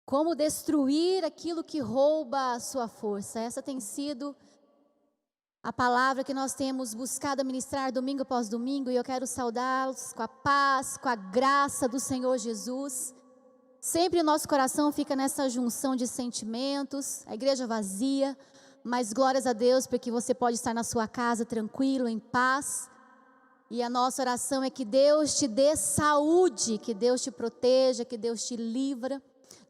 Como destruir aquilo que rouba a sua força. Essa tem sido a palavra que nós temos buscado ministrar domingo após domingo. E eu quero saudá-los com a paz, com a graça do Senhor Jesus. Sempre o nosso coração fica nessa junção de sentimentos, a igreja vazia. Mas glórias a Deus, porque você pode estar na sua casa tranquilo, em paz. E a nossa oração é que Deus te dê saúde, que Deus te proteja, que Deus te livra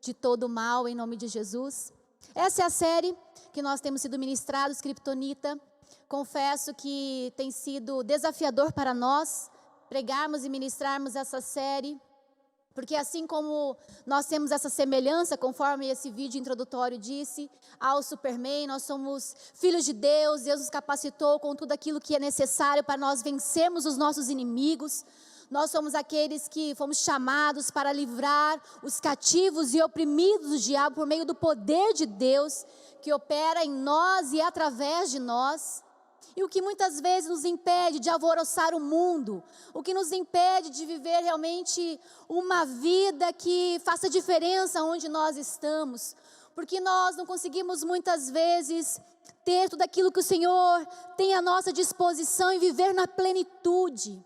de todo mal, em nome de Jesus. Essa é a série que nós temos sido ministrados, Kryptonita. Confesso que tem sido desafiador para nós pregarmos e ministrarmos essa série, porque assim como nós temos essa semelhança, conforme esse vídeo introdutório disse, ao Superman, nós somos filhos de Deus. Deus nos capacitou com tudo aquilo que é necessário para nós vencermos os nossos inimigos. Nós somos aqueles que fomos chamados para livrar os cativos e oprimidos do diabo por meio do poder de Deus, que opera em nós e através de nós. E o que muitas vezes nos impede de alvoroçar o mundo, o que nos impede de viver realmente uma vida que faça diferença onde nós estamos, porque nós não conseguimos muitas vezes ter tudo aquilo que o Senhor tem à nossa disposição e viver na plenitude.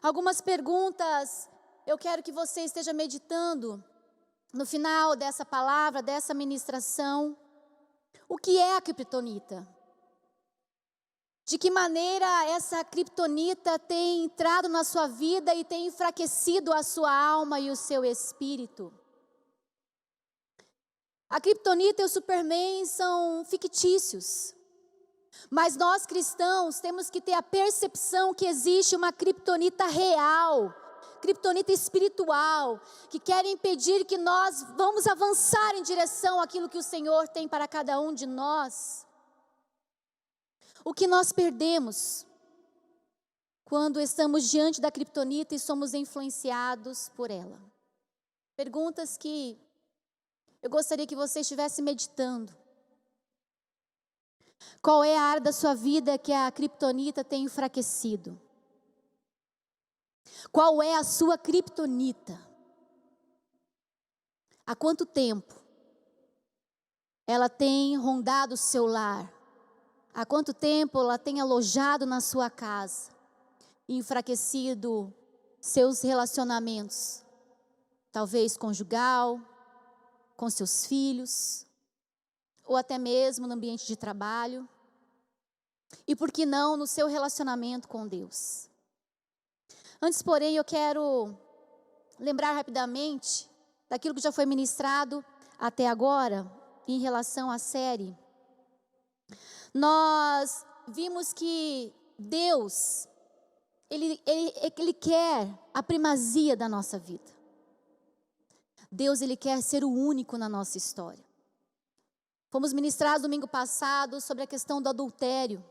Algumas perguntas eu quero que você esteja meditando no final dessa palavra, dessa ministração. O que é a kryptonita? De que maneira essa kryptonita tem entrado na sua vida e tem enfraquecido a sua alma e o seu espírito? A kryptonita e o Superman são fictícios. Mas nós cristãos temos que ter a percepção que existe uma kryptonita real, kryptonita espiritual, que quer impedir que nós vamos avançar em direção àquilo que o Senhor tem para cada um de nós. O que nós perdemos quando estamos diante da kryptonita e somos influenciados por ela? Perguntas que eu gostaria que você estivesse meditando. Qual é a área da sua vida que a kryptonita tem enfraquecido? Qual é a sua kryptonita? Há quanto tempo ela tem rondado o seu lar? Há quanto tempo ela tem alojado na sua casa e enfraquecido seus relacionamentos? Talvez conjugal, com seus filhos, ou até mesmo no ambiente de trabalho. E por que não no seu relacionamento com Deus? Antes, porém, eu quero lembrar rapidamente daquilo que já foi ministrado até agora em relação à série. Nós vimos que Deus, Ele quer a primazia da nossa vida. Deus, Ele quer ser o único na nossa história. Fomos ministrados domingo passado sobre a questão do adultério.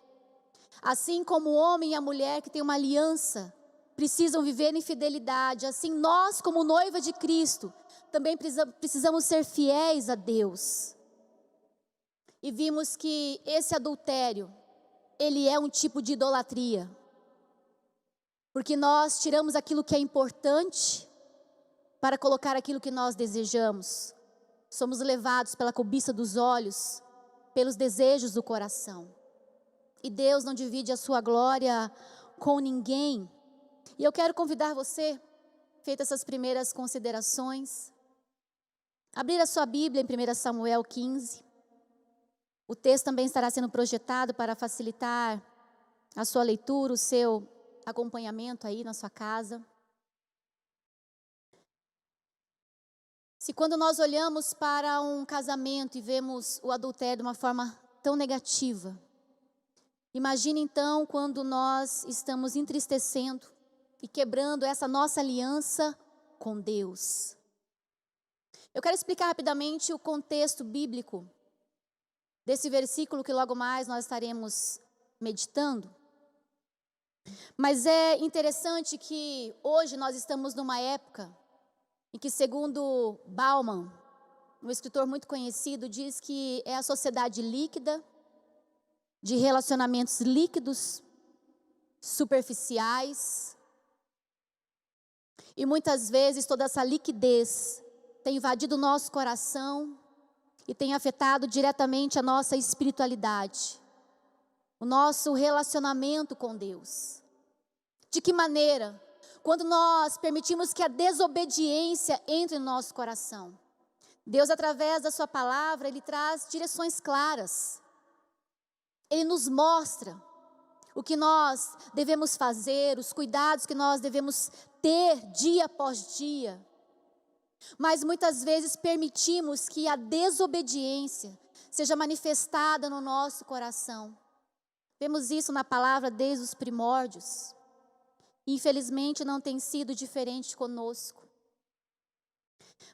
Assim como o homem e a mulher que têm uma aliança precisam viver em fidelidade, assim nós, como noiva de Cristo, também precisamos ser fiéis a Deus. E vimos que esse adultério, ele é um tipo de idolatria. Porque nós tiramos aquilo que é importante para colocar aquilo que nós desejamos. Somos levados pela cobiça dos olhos, pelos desejos do coração. E Deus não divide a sua glória com ninguém. E eu quero convidar você, feitas essas primeiras considerações, abrir a sua Bíblia em 1 Samuel 15. O texto também estará sendo projetado para facilitar a sua leitura, o seu acompanhamento aí na sua casa. Se quando nós olhamos para um casamento e vemos o adultério de uma forma tão negativa, imagine então quando nós estamos entristecendo e quebrando essa nossa aliança com Deus. Eu quero explicar rapidamente o contexto bíblico desse versículo que logo mais nós estaremos meditando. Mas é interessante que hoje nós estamos numa época em que, segundo Bauman, um escritor muito conhecido, diz que é a sociedade líquida, de relacionamentos líquidos, superficiais. E muitas vezes toda essa liquidez tem invadido o nosso coração e tem afetado diretamente a nossa espiritualidade, o nosso relacionamento com Deus. De que maneira? Quando nós permitimos que a desobediência entre no nosso coração. Deus, através da sua palavra, Ele traz direções claras. Ele nos mostra o que nós devemos fazer, os cuidados que nós devemos ter dia após dia. Mas muitas vezes permitimos que a desobediência seja manifestada no nosso coração. Vemos isso na palavra desde os primórdios. Infelizmente não tem sido diferente conosco.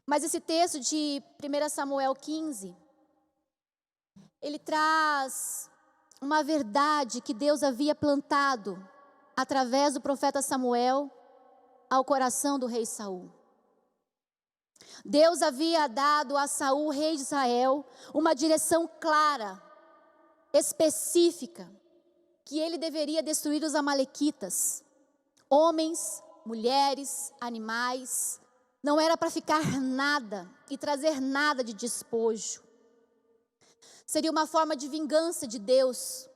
Mas esse texto de 1 Samuel 15, ele traz uma verdade que Deus havia plantado através do profeta Samuel ao coração do rei Saul. Deus havia dado a Saul, rei de Israel, uma direção clara, específica, que ele deveria destruir os amalequitas, homens, mulheres, animais. Não era para ficar nada e trazer nada de despojo. Seria uma forma de vingança de Deus,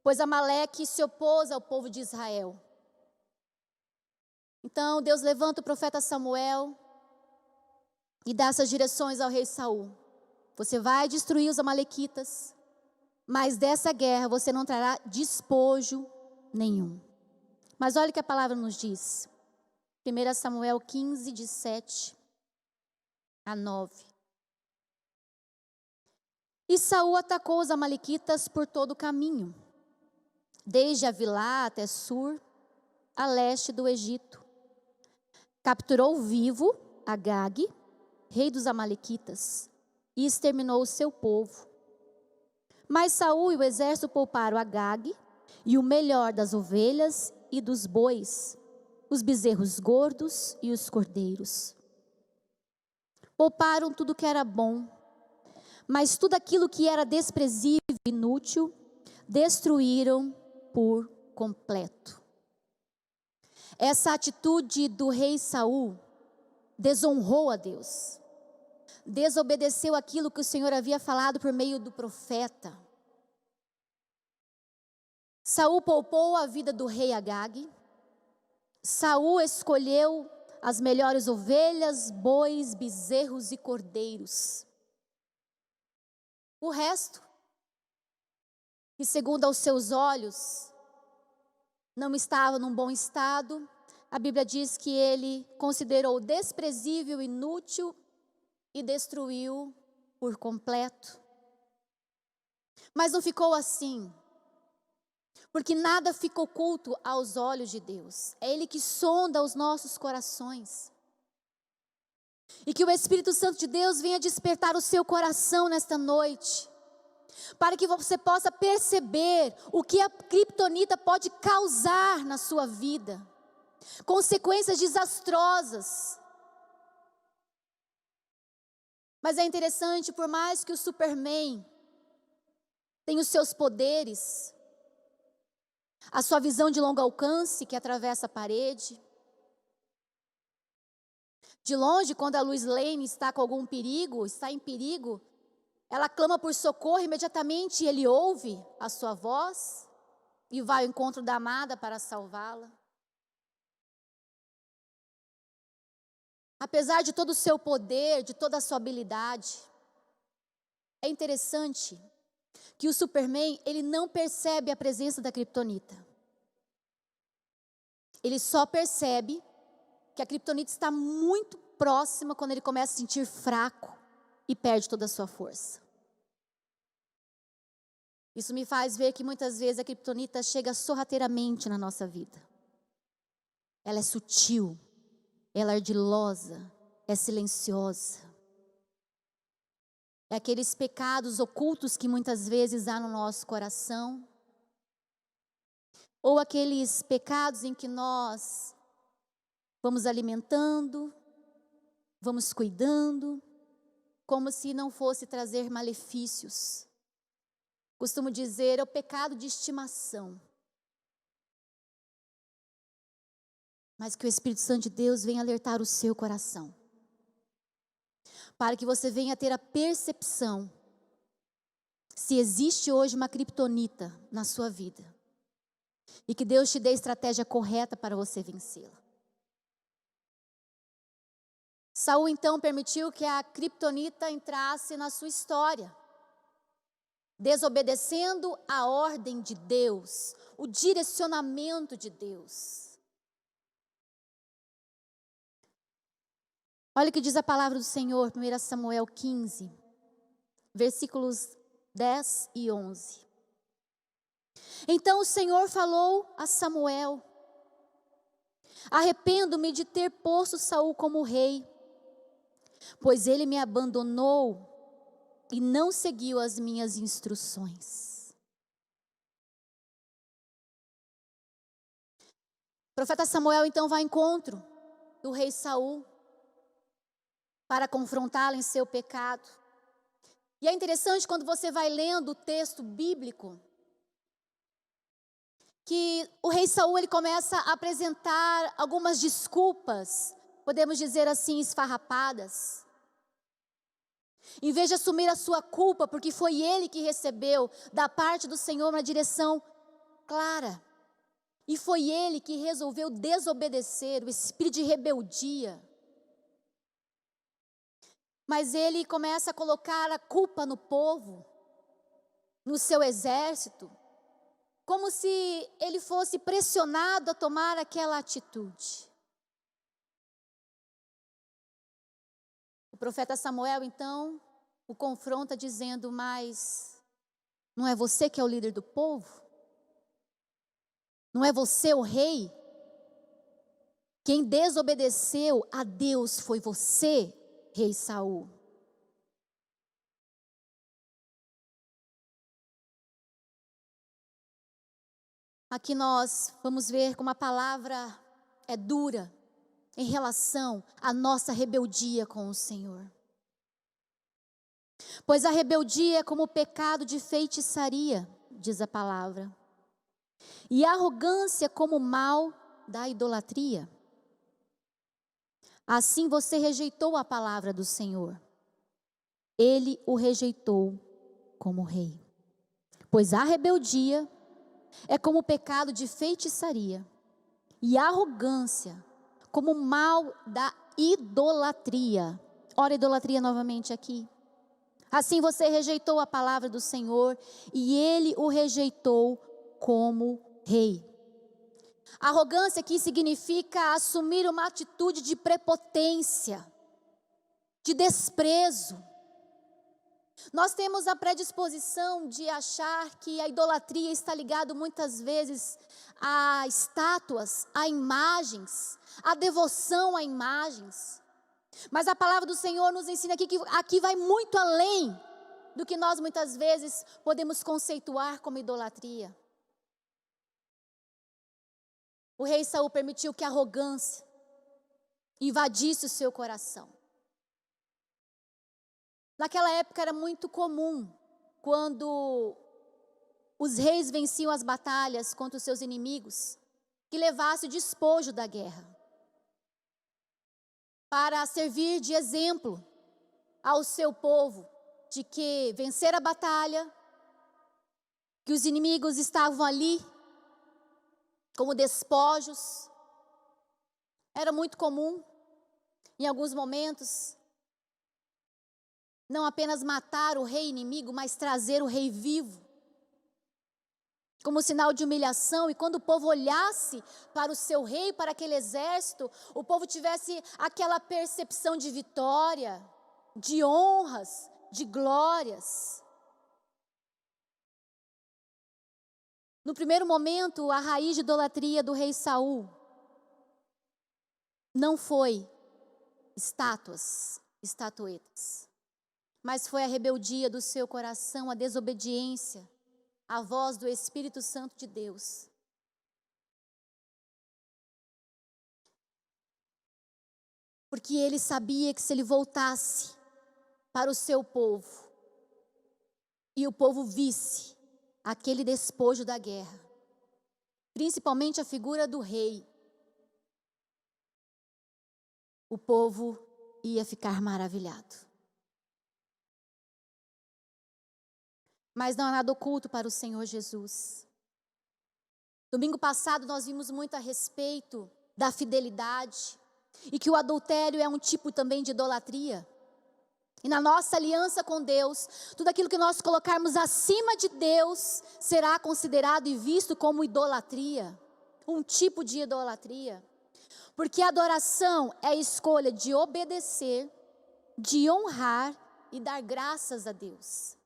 pois Amaleque se opôs ao povo de Israel. Então Deus levanta o profeta Samuel e dá essas direções ao rei Saul. Você vai destruir os amalequitas, mas dessa guerra você não trará despojo nenhum. Mas olha o que a palavra nos diz. 1 Samuel 15, de 7 a 9. E Saul atacou os amalequitas por todo o caminho, desde Avilá até Sur, a leste do Egito. Capturou vivo Agag, rei dos amalequitas, e exterminou o seu povo. Mas Saul e o exército pouparam Agag e o melhor das ovelhas e dos bois, os bezerros gordos e os cordeiros. Pouparam tudo que era bom, mas tudo aquilo que era desprezível e inútil, destruíram por completo. Essa atitude do rei Saul desonrou a Deus. Desobedeceu aquilo que o Senhor havia falado por meio do profeta. Saul poupou a vida do rei Agag. Saul escolheu as melhores ovelhas, bois, bezerros e cordeiros. O resto, que segundo aos seus olhos, não estava num bom estado, a Bíblia diz que ele considerou desprezível, inútil e destruiu por completo. Mas não ficou assim, porque nada fica oculto aos olhos de Deus. É Ele que sonda os nossos corações. E que o Espírito Santo de Deus venha despertar o seu coração nesta noite, para que você possa perceber o que a criptonita pode causar na sua vida. Consequências desastrosas. Mas é interessante, por mais que o Superman tenha os seus poderes, a sua visão de longo alcance que atravessa a parede, de longe, quando a Lois Lane está com algum perigo, está em perigo, ela clama por socorro, imediatamente ele ouve a sua voz e vai ao encontro da amada para salvá-la. Apesar de todo o seu poder, de toda a sua habilidade, é interessante que o Superman, ele não percebe a presença da criptonita. Ele só percebe que a criptonita está muito próxima quando ele começa a se sentir fraco e perde toda a sua força. Isso me faz ver que muitas vezes a criptonita chega sorrateiramente na nossa vida. Ela é sutil, ela é ardilosa, é silenciosa. É aqueles pecados ocultos que muitas vezes há no nosso coração. Ou aqueles pecados em que nós vamos alimentando, vamos cuidando, como se não fosse trazer malefícios. Costumo dizer, é o pecado de estimação. Mas que o Espírito Santo de Deus venha alertar o seu coração. para que você venha ter a percepção se existe hoje uma criptonita na sua vida e que Deus te dê a estratégia correta para você vencê-la. Saul então permitiu que a criptonita entrasse na sua história, desobedecendo a ordem de Deus, o direcionamento de Deus. Olha o que diz a palavra do Senhor, 1 Samuel 15, versículos 10 e 11. Então o Senhor falou a Samuel: arrependo-me de ter posto Saul como rei, pois ele me abandonou e não seguiu as minhas instruções. O profeta Samuel então vai ao encontro do rei Saul para confrontá-lo em seu pecado. E é interessante quando você vai lendo o texto bíblico, que o rei Saul ele começa a apresentar algumas desculpas, podemos dizer assim, esfarrapadas. Em vez de assumir a sua culpa, porque foi ele que recebeu da parte do Senhor uma direção clara. E foi ele que resolveu desobedecer, o espírito de rebeldia. Mas ele começa a colocar a culpa no povo, no seu exército, como se ele fosse pressionado a tomar aquela atitude. O profeta Samuel, então, o confronta dizendo: mas não é você que é o líder do povo? Não é você o rei? Quem desobedeceu a Deus foi você, rei Saul. Aqui nós vamos ver como a palavra é dura em relação à nossa rebeldia com o Senhor. Pois a rebeldia é como o pecado de feitiçaria, diz a palavra, e a arrogância como o mal da idolatria. Assim você rejeitou a palavra do Senhor. Ele o rejeitou como rei. Pois a rebeldia é como o pecado de feitiçaria, e a arrogância como o mal da idolatria. Ora, idolatria novamente aqui. Assim você rejeitou a palavra do Senhor, e ele o rejeitou como rei. Arrogância aqui significa assumir uma atitude de prepotência, de desprezo. Nós temos a predisposição de achar que a idolatria está ligada muitas vezes a estátuas, a imagens, a devoção a imagens. Mas a palavra do Senhor nos ensina aqui que aqui vai muito além do que nós muitas vezes podemos conceituar como idolatria. O rei Saul permitiu que a arrogância invadisse o seu coração. Naquela época era muito comum, quando os reis venciam as batalhas contra os seus inimigos, que levasse o despojo da guerra, para servir de exemplo ao seu povo, de que vencer a batalha, que os inimigos estavam ali, como despojos. Era muito comum, em alguns momentos, não apenas matar o rei inimigo, mas trazer o rei vivo, como sinal de humilhação. E quando o povo olhasse para o seu rei, para aquele exército, o povo tivesse aquela percepção de vitória, de honras, de glórias. No primeiro momento, a raiz de idolatria do rei Saul não foi estátuas, estatuetas, mas foi a rebeldia do seu coração, a desobediência à voz do Espírito Santo de Deus. Porque ele sabia que se ele voltasse para o seu povo, e o povo visse aquele despojo da guerra, principalmente a figura do rei, o povo ia ficar maravilhado. Mas não há nada oculto para o Senhor Jesus. Domingo passado nós vimos muito a respeito da fidelidade e que o adultério é um tipo também de idolatria. E na nossa aliança com Deus, tudo aquilo que nós colocarmos acima de Deus será considerado e visto como idolatria, um tipo de idolatria. Porque a adoração é a escolha de obedecer, de honrar e dar graças a Deus.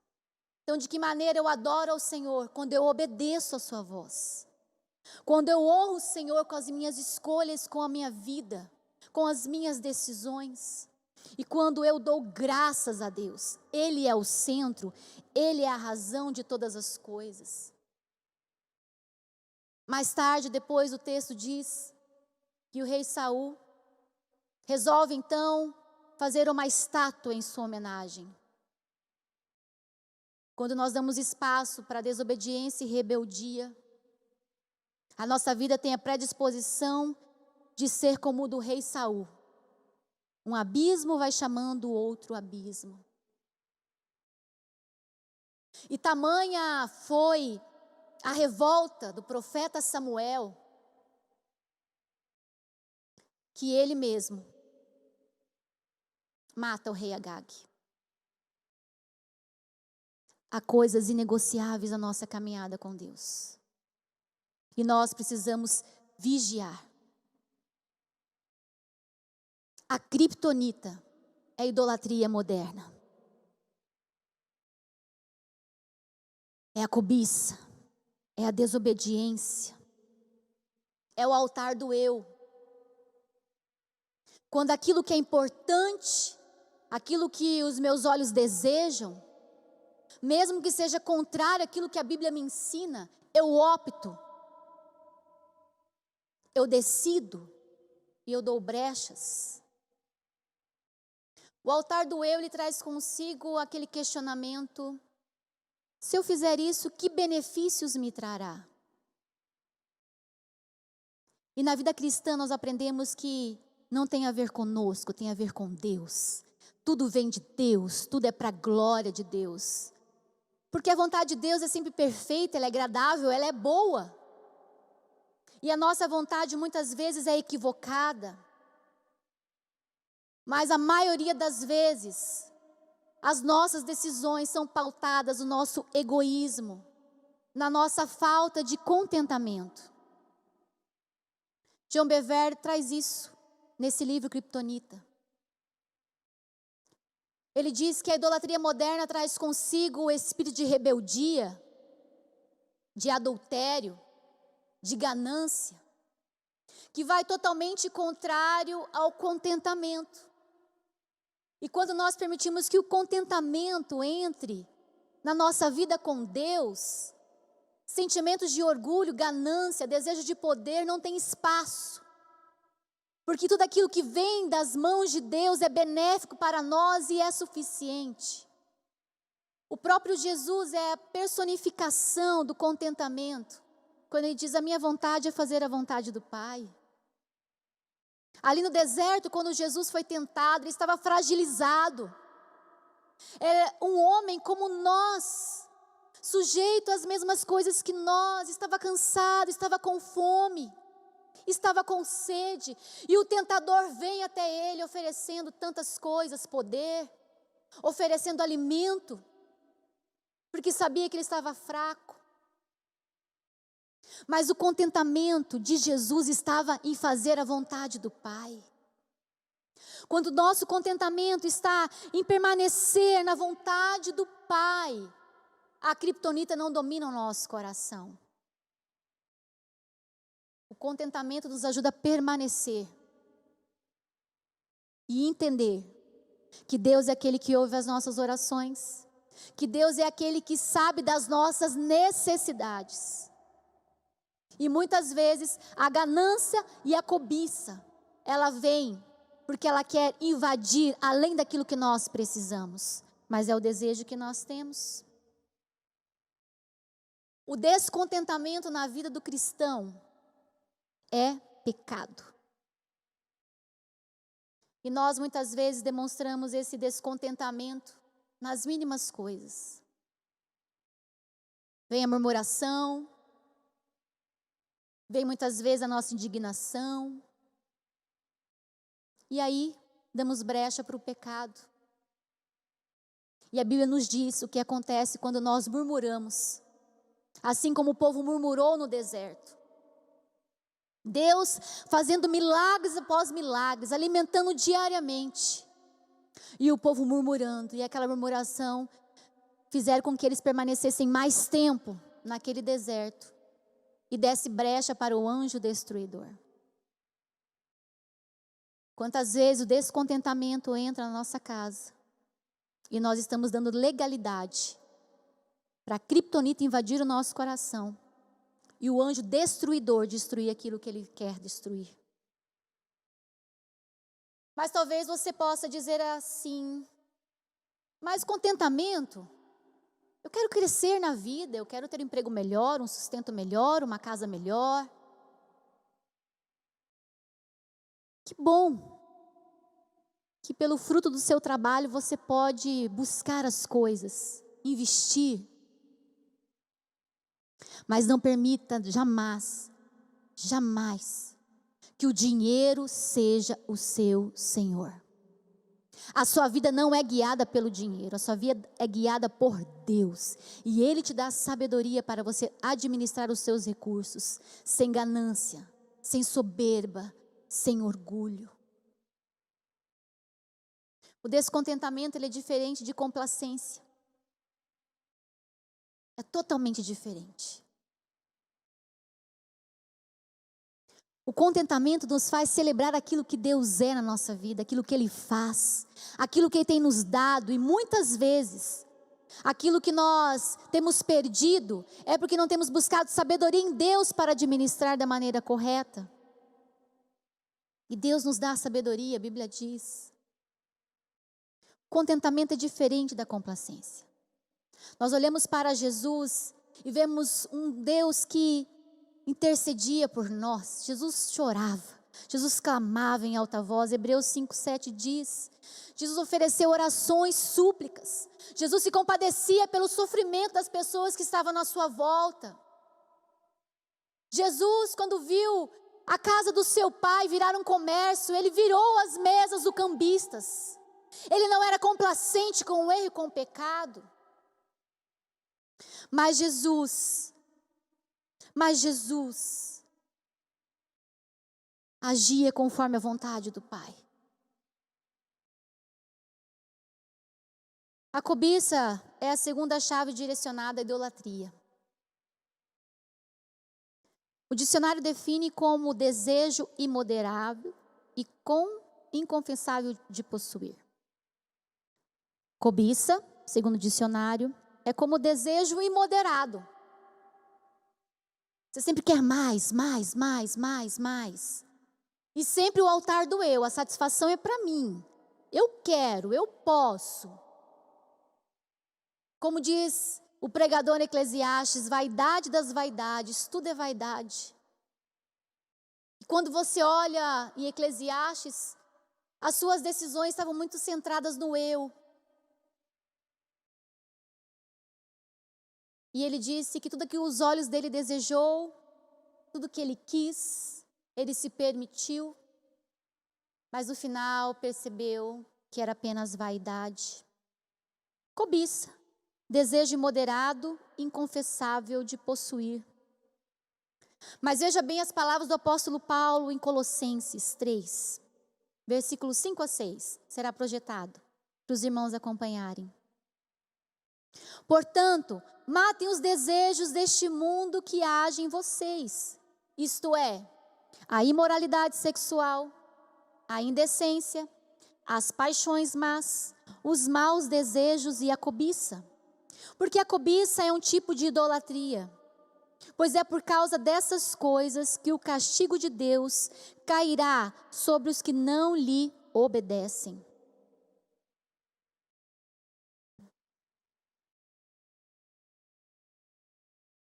Então, de que maneira eu adoro ao Senhor? Quando eu obedeço a sua voz. Quando eu honro o Senhor com as minhas escolhas, com a minha vida, com as minhas decisões. E quando eu dou graças a Deus, Ele é o centro, Ele é a razão de todas as coisas. Mais tarde, depois, o texto diz que o rei Saul resolve então fazer uma estátua em sua homenagem. Quando nós damos espaço para desobediência e rebeldia, a nossa vida tem a predisposição de ser como o do rei Saul. Um abismo vai chamando o outro abismo. E tamanha foi a revolta do profeta Samuel, que ele mesmo mata o rei Agag. Há coisas inegociáveis na nossa caminhada com Deus. E nós precisamos vigiar. A criptonita é a idolatria moderna. É a cobiça, é a desobediência, é o altar do eu. Quando aquilo que é importante, aquilo que os meus olhos desejam, mesmo que seja contrário àquilo que a Bíblia me ensina, eu opto, eu decido e eu dou brechas. O altar do eu, ele traz consigo aquele questionamento: se eu fizer isso, que benefícios me trará? E na vida cristã nós aprendemos que não tem a ver conosco, tem a ver com Deus. Tudo vem de Deus, tudo é para a glória de Deus. Porque a vontade de Deus é sempre perfeita, ela é agradável, ela é boa. E a nossa vontade muitas vezes é equivocada. Mas a maioria das vezes, as nossas decisões são pautadas no nosso egoísmo, na nossa falta de contentamento. John Bevere traz isso nesse livro Criptonita. Ele diz que a idolatria moderna traz consigo o espírito de rebeldia, de adultério, de ganância, que vai totalmente contrário ao contentamento. E quando nós permitimos que o contentamento entre na nossa vida com Deus, sentimentos de orgulho, ganância, desejo de poder não tem espaço. Porque tudo aquilo que vem das mãos de Deus é benéfico para nós e é suficiente. O próprio Jesus é a personificação do contentamento, quando ele diz: a minha vontade é fazer a vontade do Pai. Ali no deserto, quando Jesus foi tentado, ele estava fragilizado. Era um homem como nós, sujeito às mesmas coisas que nós, estava cansado, estava com fome, estava com sede, e o tentador vem até ele oferecendo tantas coisas, poder, oferecendo alimento, porque sabia que ele estava fraco. Mas o contentamento de Jesus estava em fazer a vontade do Pai. Quando o nosso contentamento está em permanecer na vontade do Pai, a criptonita não domina o nosso coração. O contentamento nos ajuda a permanecer e entender que Deus é aquele que ouve as nossas orações, que Deus é aquele que sabe das nossas necessidades. E muitas vezes a ganância e a cobiça, ela vem porque ela quer invadir além daquilo que nós precisamos, mas é o desejo que nós temos. O descontentamento na vida do cristão é pecado. E nós muitas vezes demonstramos esse descontentamento nas mínimas coisas. vem a murmuração, vem muitas vezes a nossa indignação. E aí, damos brecha para o pecado. E a Bíblia nos diz o que acontece quando nós murmuramos. Assim como o povo murmurou no deserto. Deus fazendo milagres após milagres, alimentando diariamente. E o povo murmurando, e aquela murmuração fizeram com que eles permanecessem mais tempo naquele deserto e desse brecha para o anjo destruidor. Quantas vezes o descontentamento entra na nossa casa e nós estamos dando legalidade para a criptonita invadir o nosso coração e o anjo destruidor destruir aquilo que ele quer destruir. Mas talvez você possa dizer assim: mas contentamento? Eu quero crescer na vida, eu quero ter um emprego melhor, um sustento melhor, uma casa melhor. Que bom que pelo fruto do seu trabalho você pode buscar as coisas, investir. Mas não permita jamais, jamais, que o dinheiro seja o seu senhor. A sua vida não é guiada pelo dinheiro, a sua vida é guiada por Deus. E Ele te dá sabedoria para você administrar os seus recursos, sem ganância, sem soberba, sem orgulho. O descontentamento ele é diferente de complacência. É totalmente diferente. O contentamento nos faz celebrar aquilo que Deus é na nossa vida, aquilo que Ele faz, aquilo que Ele tem nos dado. E muitas vezes, aquilo que nós temos perdido é porque não temos buscado sabedoria em Deus para administrar da maneira correta. E Deus nos dá a sabedoria, a Bíblia diz. Contentamento é diferente da complacência. Nós olhamos para Jesus e vemos um Deus que intercedia por nós. Jesus chorava, Jesus clamava em alta voz. Hebreus 5:7 diz: Jesus ofereceu orações, súplicas. Jesus se compadecia pelo sofrimento das pessoas que estavam na sua volta. Jesus, quando viu a casa do seu pai virar um comércio, ele virou as mesas dos cambistas. Ele não era complacente com o erro e com o pecado. Mas Jesus agia conforme a vontade do Pai. A cobiça é a segunda chave direcionada à idolatria. O dicionário define como desejo imoderável e inconfessável de possuir. Cobiça, segundo o dicionário, é como desejo imoderado. Você sempre quer mais. E sempre o altar do eu, a satisfação é para mim. Eu quero, eu posso. Como diz o pregador em Eclesiastes, vaidade das vaidades, tudo é vaidade. E quando você olha em Eclesiastes, as suas decisões estavam muito centradas no eu. E ele disse que tudo que os olhos dele desejou, tudo que ele quis, ele se permitiu, mas no final percebeu que era apenas vaidade. Cobiça, desejo imoderado, inconfessável de possuir. Mas veja bem as palavras do apóstolo Paulo em Colossenses 3, versículos 5-6, será projetado para os irmãos acompanharem. Portanto, matem os desejos deste mundo que agem em vocês, isto é, a imoralidade sexual, a indecência, as paixões más, os maus desejos e a cobiça. Porque a cobiça é um tipo de idolatria, pois é por causa dessas coisas que o castigo de Deus cairá sobre os que não lhe obedecem.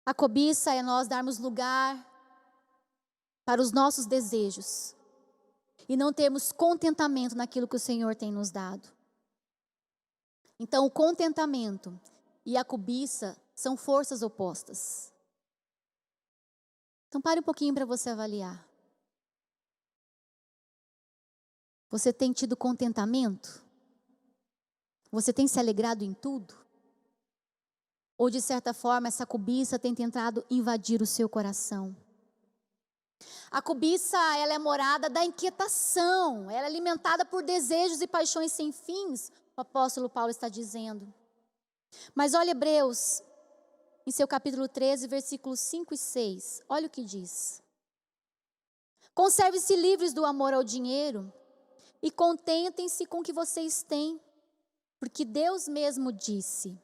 A cobiça é nós darmos lugar para os nossos desejos e não termos contentamento naquilo que o Senhor tem nos dado. Então, o contentamento e a cobiça São forças opostas. Então pare um pouquinho para você avaliar. Você tem tido contentamento? Você tem se alegrado em tudo? Ou de certa forma essa cobiça tem tentado invadir o seu coração? A cobiça, ela é morada da inquietação, ela é alimentada por desejos e paixões sem fins, o apóstolo Paulo está dizendo. Mas olha Hebreus, em seu capítulo 13, versículos 5 e 6, olha o que diz. Conserve-se livres do amor ao dinheiro e contentem-se com o que vocês têm, porque Deus mesmo disse,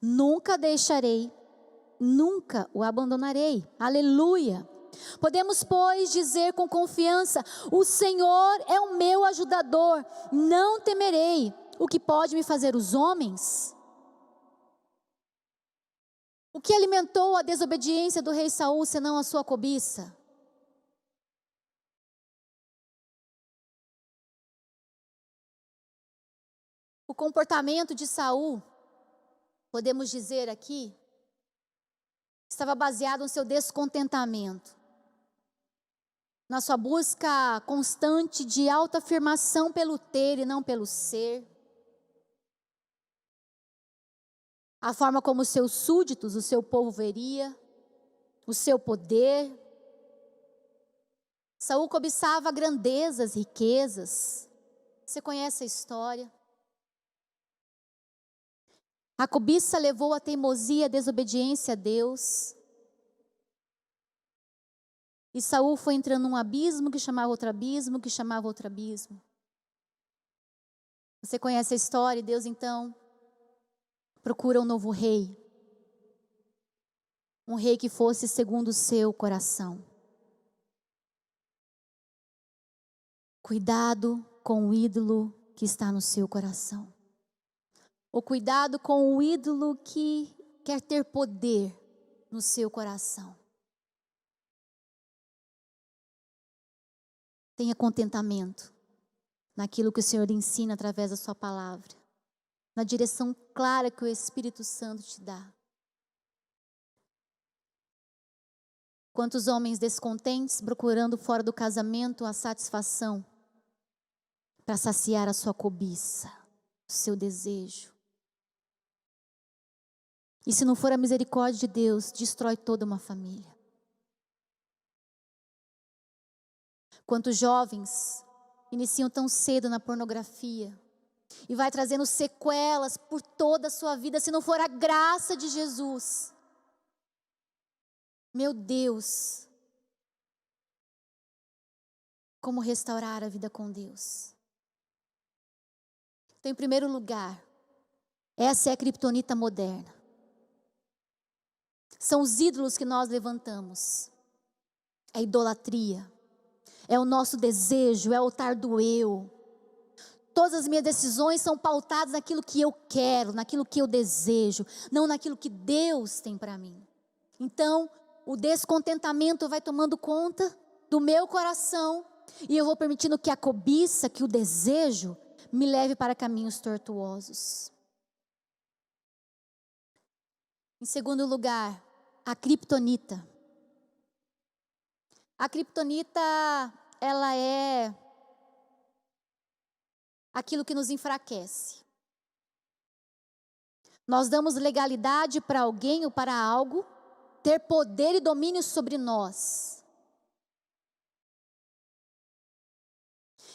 nunca deixarei, nunca o abandonarei, aleluia. Podemos, pois, dizer com confiança, o Senhor é o meu ajudador, não temerei o que pode me fazer os homens. O que alimentou a desobediência do rei Saul, senão a sua cobiça? O comportamento de Saul, podemos dizer aqui, estava baseado no seu descontentamento, na sua busca constante de autoafirmação pelo ter e não pelo ser. A forma como os seus súditos, o seu povo veria, o seu poder. Saul cobiçava grandezas, riquezas. Você conhece a história? A cobiça levou a teimosia, a desobediência a Deus. E Saul foi entrando num abismo que chamava outro abismo, que chamava outro abismo. Você conhece a história, e Deus então procura um novo rei. Um rei que fosse segundo o seu coração. Cuidado com o ídolo que está no seu coração. Ou cuidado com o ídolo que quer ter poder no seu coração. Tenha contentamento naquilo que o Senhor ensina através da sua palavra. Na direção clara que o Espírito Santo te dá. Quantos homens descontentes procurando fora do casamento a satisfação para saciar a sua cobiça, o seu desejo. E se não for a misericórdia de Deus, destrói toda uma família. Quantos jovens iniciam tão cedo na pornografia e vai trazendo sequelas por toda a sua vida, se não for a graça de Jesus. Meu Deus, como restaurar a vida com Deus? Então, em primeiro lugar, essa é a criptonita moderna. São os ídolos que nós levantamos. É a idolatria. É o nosso desejo, é o altar do eu. Todas as minhas decisões são pautadas naquilo que eu quero, naquilo que eu desejo, não naquilo que Deus tem para mim. Então, o descontentamento vai tomando conta do meu coração e eu vou permitindo que a cobiça, que o desejo, me leve para caminhos tortuosos. Em segundo lugar, a criptonita. A criptonita, ela é aquilo que nos enfraquece. Nós damos legalidade para alguém ou para algo ter poder e domínio sobre nós.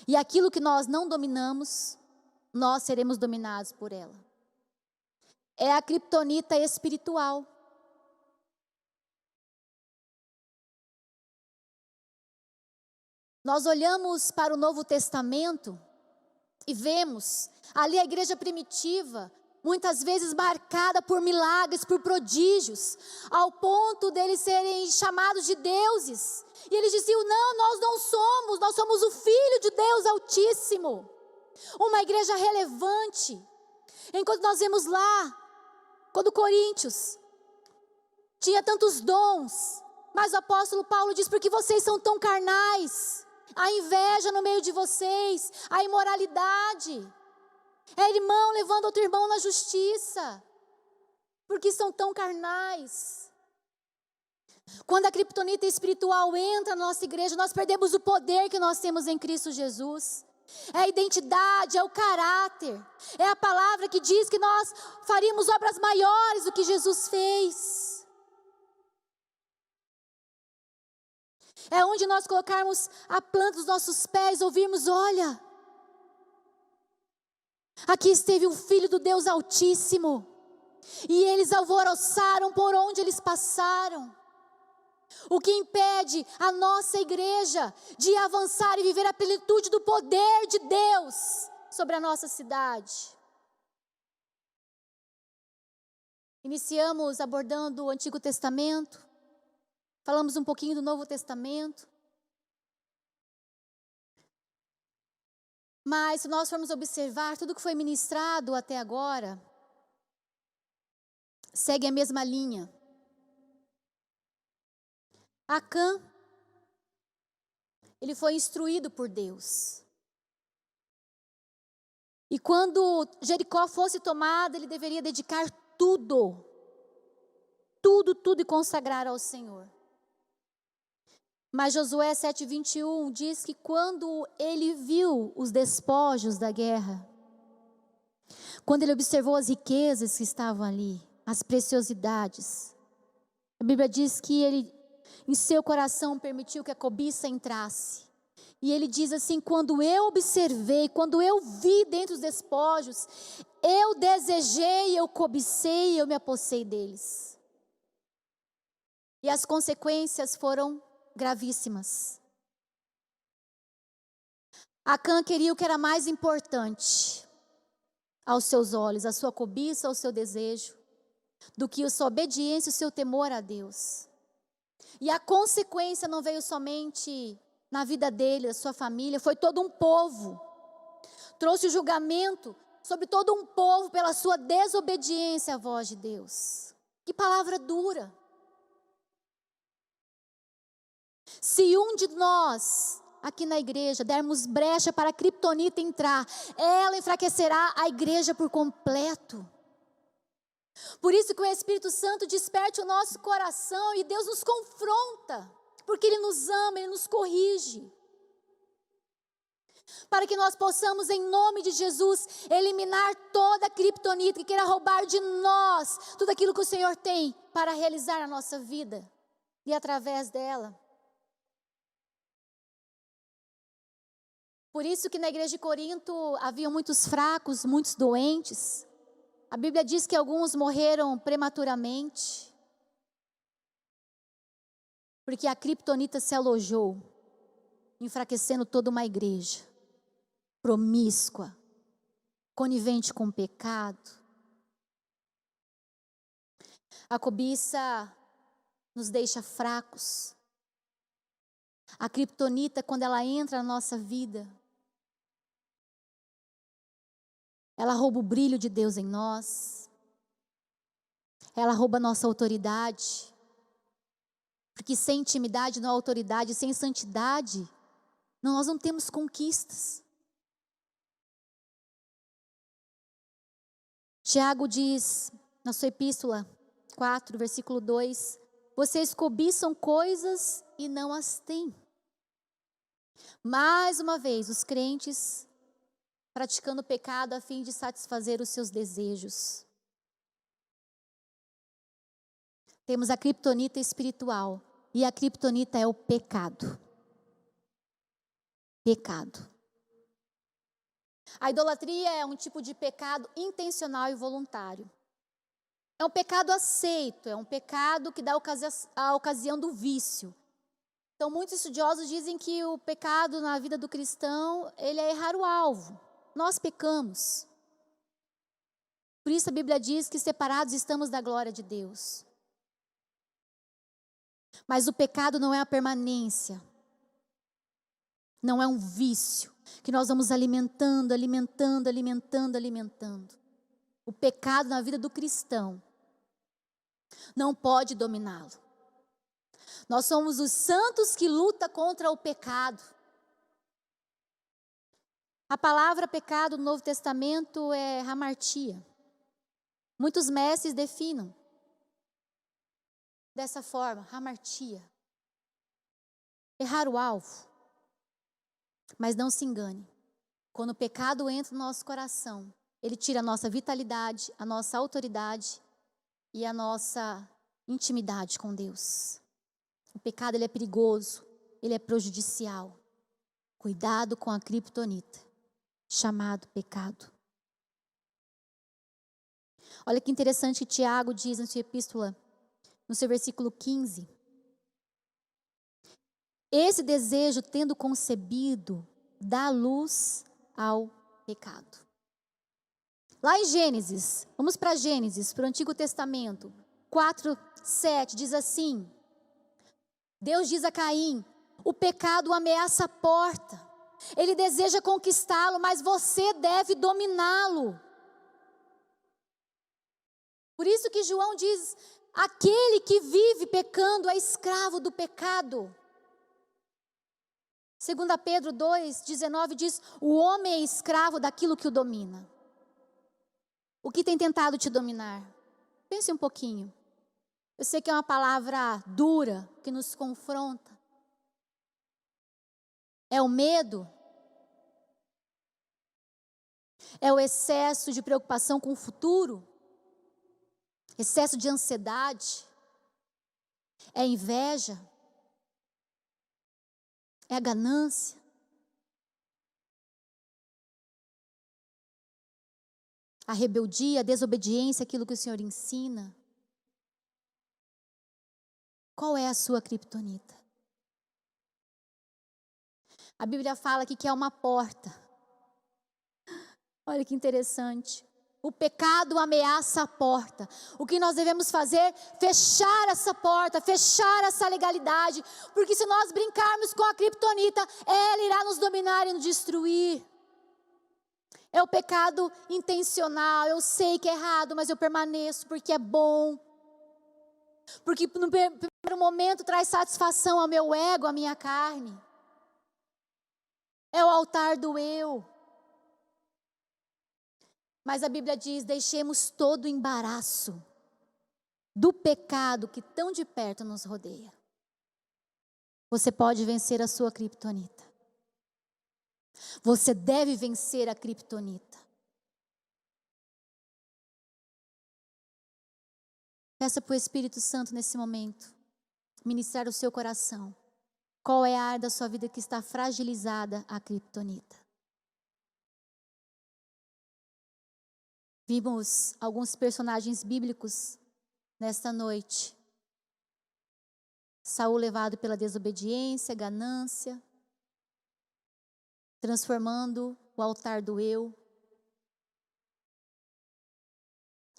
E aquilo que nós não dominamos, nós seremos dominados por ela. É a criptonita espiritual. Nós olhamos para o Novo Testamento e vemos ali a igreja primitiva, muitas vezes marcada por milagres, por prodígios, ao ponto deles serem chamados de deuses. E eles diziam, não, nós somos o Filho de Deus Altíssimo. Uma igreja relevante. Enquanto nós vemos lá, quando Coríntios tinha tantos dons, mas o apóstolo Paulo diz, porque vocês são tão carnais, a inveja no meio de vocês, a imoralidade, é irmão levando outro irmão na justiça. porque são tão carnais. Quando a criptonita espiritual entra na nossa igreja, nós perdemos o poder que nós temos em Cristo Jesus. É a identidade, é o caráter, é a palavra que diz que nós faríamos obras maiores do que Jesus fez. É onde nós colocarmos a planta dos nossos pés, ouvirmos, olha, aqui esteve o Filho do Deus Altíssimo, e eles alvoroçaram por onde eles passaram. O que impede a nossa igreja de avançar e viver a plenitude do poder de Deus sobre a nossa cidade? Iniciamos abordando o Antigo Testamento, falamos um pouquinho do Novo Testamento. Mas se nós formos observar, tudo que foi ministrado até agora segue a mesma linha. Acã, ele foi instruído por Deus. E quando Jericó fosse tomada, ele deveria dedicar tudo e consagrar ao Senhor. Mas Josué 7:21 diz que quando ele viu os despojos da guerra, quando ele observou as riquezas que estavam ali, as preciosidades, a Bíblia diz que ele, em seu coração, permitiu que a cobiça entrasse. E ele diz assim: quando eu observei, quando eu vi dentro dos despojos, eu desejei, eu cobicei, eu me apossei deles. E as consequências foram gravíssimas. Acã queria o que era mais importante aos seus olhos, a sua cobiça, o seu desejo, do que a sua obediência e o seu temor a Deus. E a consequência não veio somente na vida dele, da sua família, foi todo um povo. Trouxe o julgamento sobre todo um povo pela sua desobediência à voz de Deus. Que palavra dura. Se um de nós, aqui na igreja, dermos brecha para a criptonita entrar, ela enfraquecerá a igreja por completo. Por isso que o Espírito Santo desperte o nosso coração e Deus nos confronta, porque Ele nos ama, Ele nos corrige. Para que nós possamos, em nome de Jesus, eliminar toda a criptonita que queira roubar de nós tudo aquilo que o Senhor tem para realizar na nossa vida e através dela. Por isso que na igreja de Corinto havia muitos fracos, muitos doentes. A Bíblia diz que alguns morreram prematuramente, porque a criptonita se alojou, enfraquecendo toda uma igreja, promíscua, conivente com o pecado. A cobiça nos deixa fracos. A criptonita, quando ela entra na nossa vida, ela rouba o brilho de Deus em nós. Ela rouba a nossa autoridade. Porque sem intimidade não há autoridade, sem santidade, nós não temos conquistas. Tiago diz, na sua epístola 4, versículo 2, vocês cobiçam coisas e não as têm. Mais uma vez, os crentes praticando o pecado a fim de satisfazer os seus desejos. Temos a criptonita espiritual, e a criptonita é o pecado. Pecado. A idolatria é um tipo de pecado intencional e voluntário. É um pecado aceito, é um pecado que dá a ocasião do vício. Então, muitos estudiosos dizem que o pecado na vida do cristão, ele é errar o alvo. Nós pecamos. Por isso a Bíblia diz que separados estamos da glória de Deus. Mas o pecado não é a permanência. Não é um vício que nós vamos alimentando. O pecado na vida do cristão não pode dominá-lo. Nós somos os santos que lutam contra o pecado. A palavra pecado no Novo Testamento é hamartia. Muitos mestres definem dessa forma, hamartia. Errar o alvo. Mas não se engane. Quando o pecado entra no nosso coração, ele tira a nossa vitalidade, a nossa autoridade e a nossa intimidade com Deus. O pecado, ele é perigoso, ele é prejudicial. Cuidado com a criptonita, chamado pecado. Olha que interessante que Tiago diz na sua epístola, no seu versículo 15. Esse desejo, tendo concebido, dá luz ao pecado. Lá em Gênesis, vamos para Gênesis, para o Antigo Testamento, 4:7, diz assim: Deus diz a Caim, o pecado ameaça a porta, ele deseja conquistá-lo, mas você deve dominá-lo. Por isso que João diz, aquele que vive pecando é escravo do pecado. 2 Pedro 2:19 diz, o homem é escravo daquilo que o domina. O que tem tentado te dominar? Pense um pouquinho. Eu sei que é uma palavra dura, que nos confronta. É o medo? É o excesso de preocupação com o futuro? Excesso de ansiedade? É a inveja? É a ganância? A rebeldia, a desobediência, aquilo que o Senhor ensina? Qual é a sua criptonita? A Bíblia fala aqui que é uma porta. Olha que interessante. O pecado ameaça a porta. O que nós devemos fazer? Fechar essa porta, fechar essa legalidade. Porque se nós brincarmos com a criptonita, ela irá nos dominar e nos destruir. É o pecado intencional. Eu sei que é errado, mas eu permaneço porque é bom. Porque no primeiro momento traz satisfação ao meu ego, à minha carne. É o altar do eu. Mas a Bíblia diz, deixemos todo o embaraço do pecado que tão de perto nos rodeia. Você pode vencer a sua criptonita. Você deve vencer a criptonita. Peça para o Espírito Santo nesse momento, ministrar o seu coração. Qual é a área da sua vida que está fragilizada a criptonita? Vimos alguns personagens bíblicos nesta noite. Saul levado pela desobediência, ganância, transformando o altar do eu,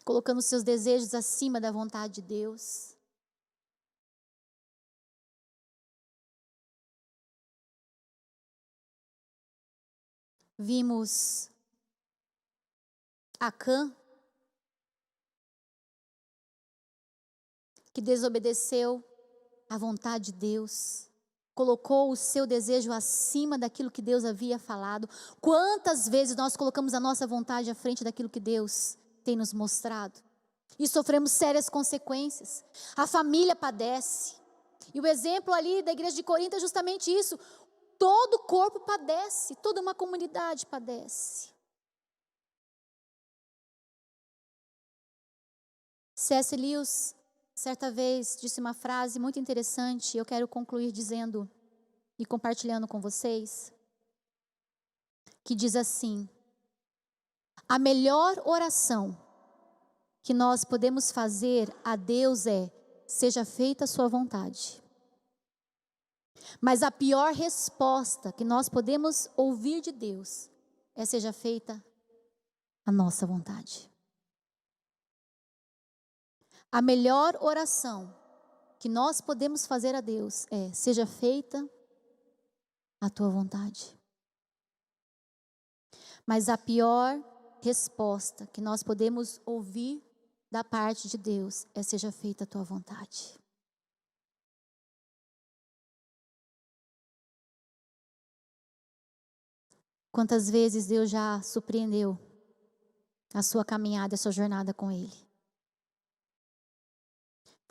colocando seus desejos acima da vontade de Deus. Vimos Acã, que desobedeceu à vontade de Deus, colocou o seu desejo acima daquilo que Deus havia falado. Quantas vezes nós colocamos a nossa vontade à frente daquilo que Deus tem nos mostrado? E sofremos sérias consequências. A família padece. E o exemplo ali da igreja de Corinto é justamente isso. Todo o corpo padece, toda uma comunidade padece. C.S. Lewis, certa vez, disse uma frase muito interessante, eu quero concluir dizendo e compartilhando com vocês, que diz assim: a melhor oração que nós podemos fazer a Deus é: seja feita a sua vontade. Mas a pior resposta que nós podemos ouvir de Deus é: seja feita a nossa vontade. A melhor oração que nós podemos fazer a Deus é: seja feita a tua vontade. Mas a pior resposta que nós podemos ouvir da parte de Deus é: seja feita a tua vontade. Quantas vezes Deus já surpreendeu a sua caminhada, a sua jornada com Ele?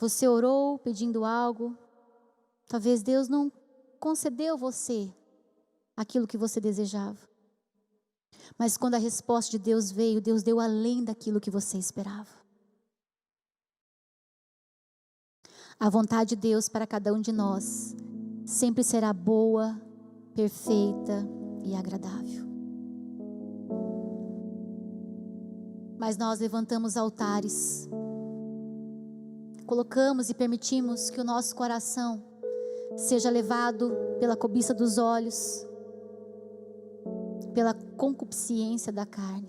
Você orou pedindo algo, talvez Deus não concedeu você aquilo que você desejava. Mas quando a resposta de Deus veio, Deus deu além daquilo que você esperava. A vontade de Deus para cada um de nós sempre será boa, perfeita e agradável. Mas nós levantamos altares, colocamos e permitimos que o nosso coração seja levado pela cobiça dos olhos, pela concupiscência da carne.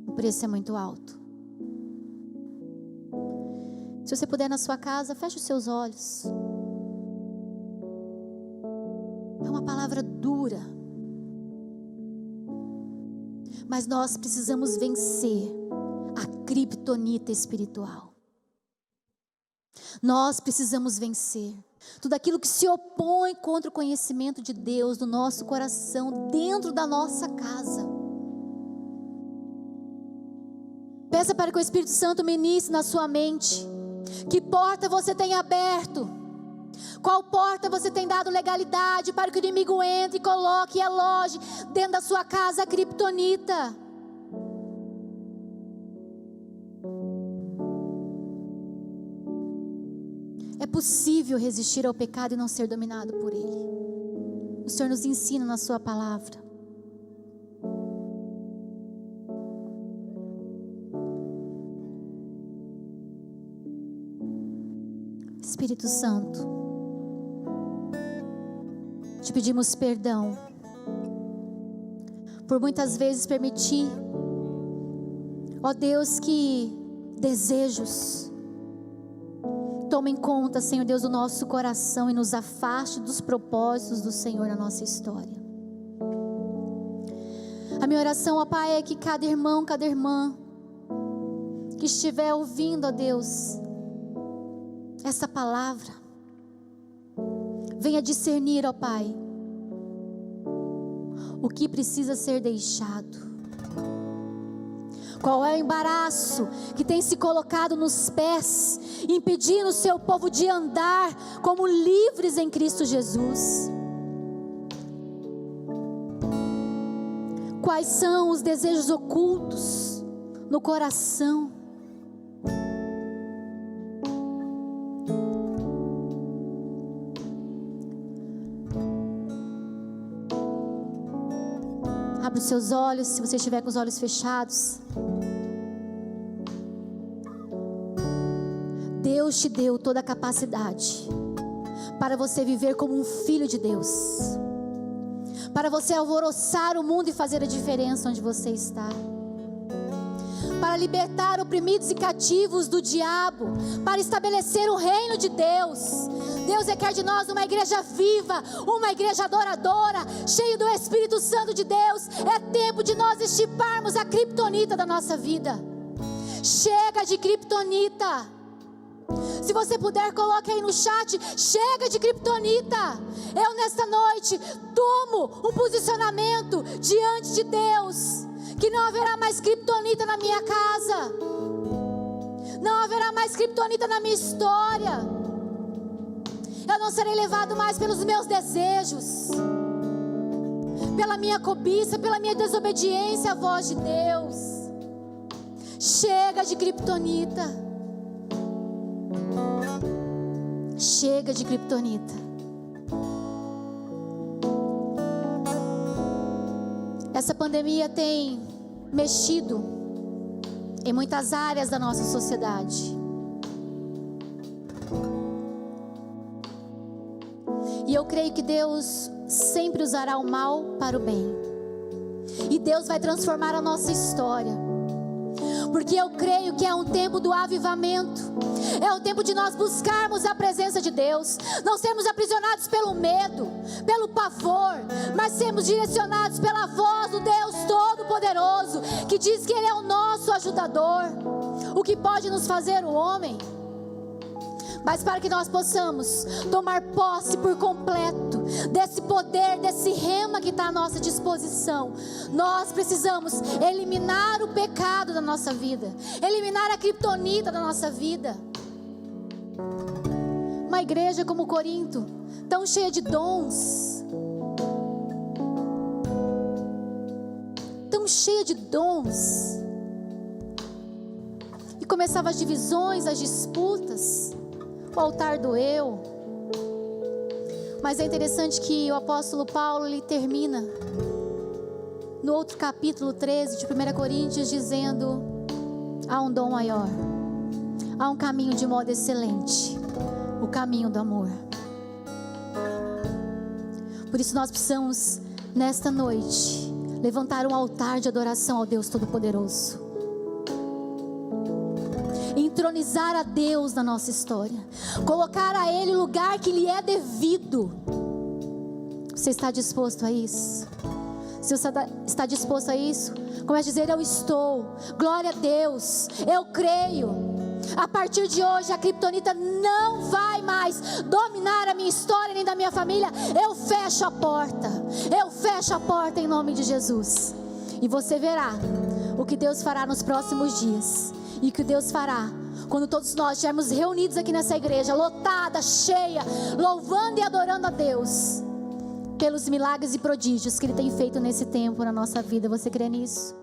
O preço é muito alto. Se você puder na sua casa, feche os seus olhos. É uma palavra dura, mas nós precisamos vencer a criptonita espiritual. Nós precisamos vencer tudo aquilo que se opõe contra o conhecimento de Deus no nosso coração, dentro da nossa casa. Peça para que o Espírito Santo ministre na sua mente. Que porta você tem aberto? Qual porta você tem dado legalidade para que o inimigo entre e coloque e aloje dentro da sua casa a criptonita? É possível resistir ao pecado e não ser dominado por ele. O Senhor nos ensina na sua palavra. Espírito Santo, te pedimos perdão por muitas vezes permitir, ó Deus, que desejos tomem conta, Senhor Deus, do nosso coração e nos afaste dos propósitos do Senhor na nossa história. A minha oração, ó Pai, é que cada irmão, cada irmã que estiver ouvindo, ó Deus, essa palavra, venha discernir, ó Pai, o que precisa ser deixado. Qual é o embaraço que tem se colocado nos pés, impedindo o seu povo de andar como livres em Cristo Jesus? Quais são os desejos ocultos no coração? Abra os seus olhos, se você estiver com os olhos fechados. Deus te deu toda a capacidade para você viver como um filho de Deus, para você alvoroçar o mundo e fazer a diferença onde você está, para libertar oprimidos e cativos do diabo, para estabelecer o reino de Deus. Deus requer de nós uma igreja viva, uma igreja adoradora, cheia do Espírito Santo de Deus. É tempo de nós extirparmos a criptonita da nossa vida. Chega de criptonita. Se você puder, coloque aí no chat: chega de criptonita. Eu nesta noite tomo um posicionamento diante de Deus, que não haverá mais criptonita na minha casa, não haverá mais criptonita na minha história. Eu não serei levado mais pelos meus desejos, pela minha cobiça, pela minha desobediência à voz de Deus. Chega de criptonita. Chega de criptonita. Essa pandemia tem mexido em muitas áreas da nossa sociedade. E eu creio que Deus sempre usará o mal para o bem. E Deus vai transformar a nossa história. Porque eu creio que é um tempo do avivamento. É o tempo de nós buscarmos a presença de Deus. Não sermos aprisionados pelo medo, pelo pavor, mas sermos direcionados pela voz do Deus Todo-Poderoso, que diz que Ele é o nosso ajudador. O que pode nos fazer o homem? mas para que nós possamos tomar posse por completo desse poder, desse rema que está à nossa disposição, nós precisamos eliminar o pecado da nossa vida, eliminar a criptonita da nossa vida. Uma igreja como Corinto, tão cheia de dons, tão cheia de dons, e começavam as divisões, as disputas, o altar do eu. Mas é interessante que o apóstolo Paulo, ele termina no outro capítulo 13 de 1 Coríntios dizendo: há um dom maior, há um caminho de modo excelente, o caminho do amor. Por isso nós precisamos nesta noite levantar um altar de adoração ao Deus Todo-Poderoso, entronizar a Deus na nossa história, colocar a Ele o lugar que lhe é devido. Você está disposto a isso? Se você está disposto a isso, comece a dizer: eu estou. Glória a Deus, eu creio. A partir de hoje a criptonita não vai mais dominar a minha história nem da minha família. Eu fecho a porta, eu fecho a porta em nome de Jesus. E você verá o que Deus fará nos próximos dias, e o que Deus fará quando todos nós estivermos reunidos aqui nessa igreja, lotada, cheia, louvando e adorando a Deus pelos milagres e prodígios que Ele tem feito nesse tempo na nossa vida. Você crê nisso?